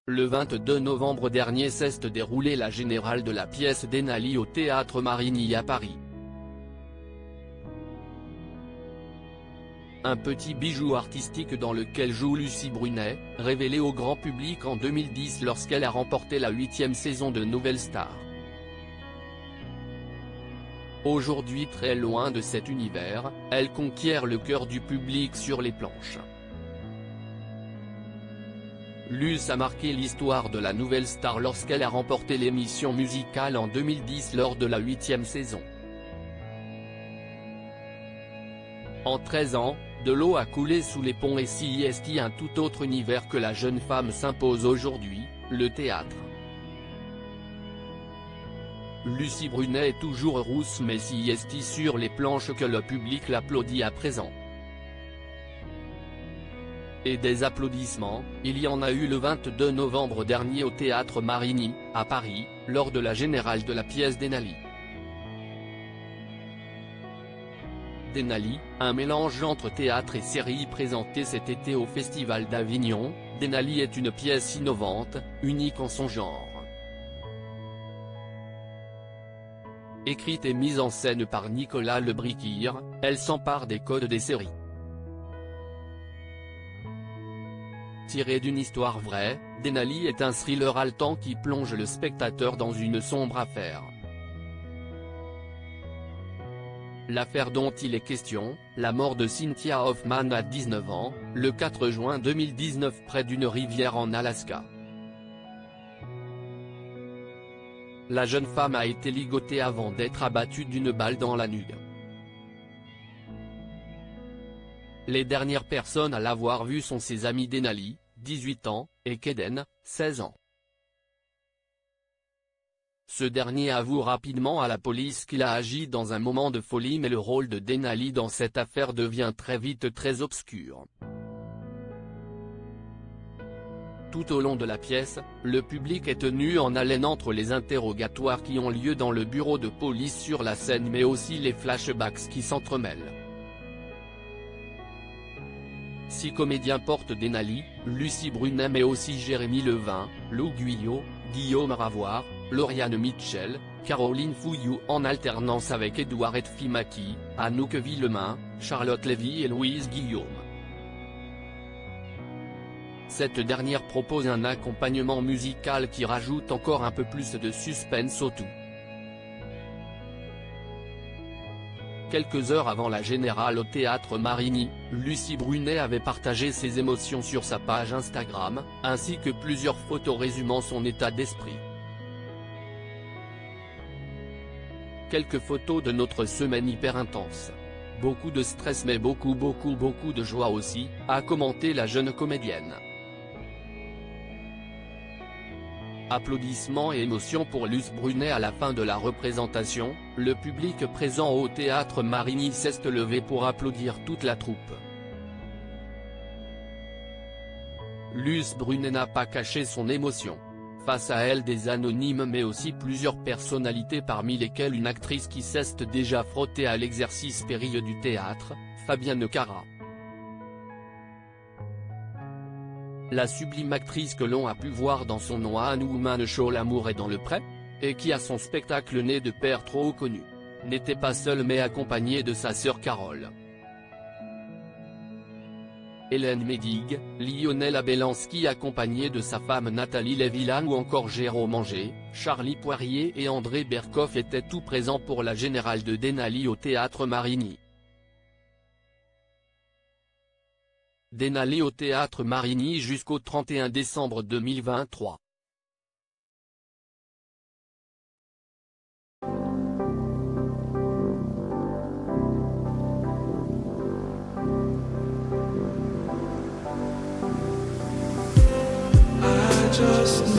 Le 22 novembre dernier s'est déroulée la générale de la pièce Denali au Théâtre Marigny à Paris. Un petit bijou artistique dans lequel joue Lucie Brunet, révélé au grand public en 2010 lorsqu'elle a remporté la 8e saison de Nouvelle Star. Aujourd'hui très loin de cet univers, elle conquiert le cœur du public sur les planches. Luce a marqué l'histoire de la Nouvelle Star lorsqu'elle a remporté l'émission musicale en 2010 lors de la 8e saison. En 13 ans, de l'eau a coulé sous les ponts et CIST un tout autre univers que la jeune femme s'impose aujourd'hui, le théâtre. Lucie Brunet est toujours rousse mais CIST sur les planches que le public l'applaudit à présent. Et des applaudissements, il y en a eu le 22 novembre dernier au Théâtre Marigny, à Paris, lors de la générale de la pièce Denali. Denali, un mélange entre théâtre et série présentée cet été au Festival d'Avignon, Denali est une pièce innovante, unique en son genre. Écrite et mise en scène par Nicolas Lebriquir, elle s'empare des codes des séries. Tiré d'une histoire vraie, Denali est un thriller haletant qui plonge le spectateur dans une sombre affaire. L'affaire dont il est question, la mort de Cynthia Hoffman à 19 ans, le 4 juin 2019 près d'une rivière en Alaska. La jeune femme a été ligotée avant d'être abattue d'une balle dans la nuque. Les dernières personnes à l'avoir vue sont ses amis Denali, 18 ans, et Keden, 16 ans. Ce dernier avoue rapidement à la police qu'il a agi dans un moment de folie mais le rôle de Denali dans cette affaire devient très vite très obscur. Tout au long de la pièce, le public est tenu en haleine entre les interrogatoires qui ont lieu dans le bureau de police sur la scène mais aussi les flashbacks qui s'entremêlent. 6 comédiens portent Denali, Lucie Brunet mais aussi Jérémy Levin, Lou Guyot, Guillaume Ravoire, Lauriane Mitchell, Caroline Fouillou en alternance avec Édouard Etfimaki, Anouk Villemain, Charlotte Lévy et Louise Guillaume. Cette dernière propose un accompagnement musical qui rajoute encore un peu plus de suspense au tout. Quelques heures avant la générale au Théâtre Marigny, Lucie Brunet avait partagé ses émotions sur sa page Instagram, ainsi que plusieurs photos résumant son état d'esprit. Quelques photos de notre semaine hyper intense. Beaucoup de stress mais beaucoup de joie aussi, a commenté la jeune comédienne. Applaudissements et émotions pour Luce Brunet à la fin de la représentation, le public présent au Théâtre Marigny s'est levé pour applaudir toute la troupe. Luce Brunet n'a pas caché son émotion. Face à elle des anonymes mais aussi plusieurs personnalités parmi lesquelles une actrice qui s'est déjà frottée à l'exercice périlleux du théâtre, Fabienne Cara. La sublime actrice que l'on a pu voir dans son One Woman Show L'amour est dans le pré, et qui a son spectacle né de père trop connu, n'était pas seule mais accompagnée de sa sœur Carole. Hélène Médig, Lionel Abelanski accompagné de sa femme Nathalie Lévilan ou encore Jérôme Anger, Charlie Poirier et André Berkoff étaient tout présents pour la générale de Denali au Théâtre Marigny. Denali au Théâtre Marigny jusqu'au 31 décembre 2023. Just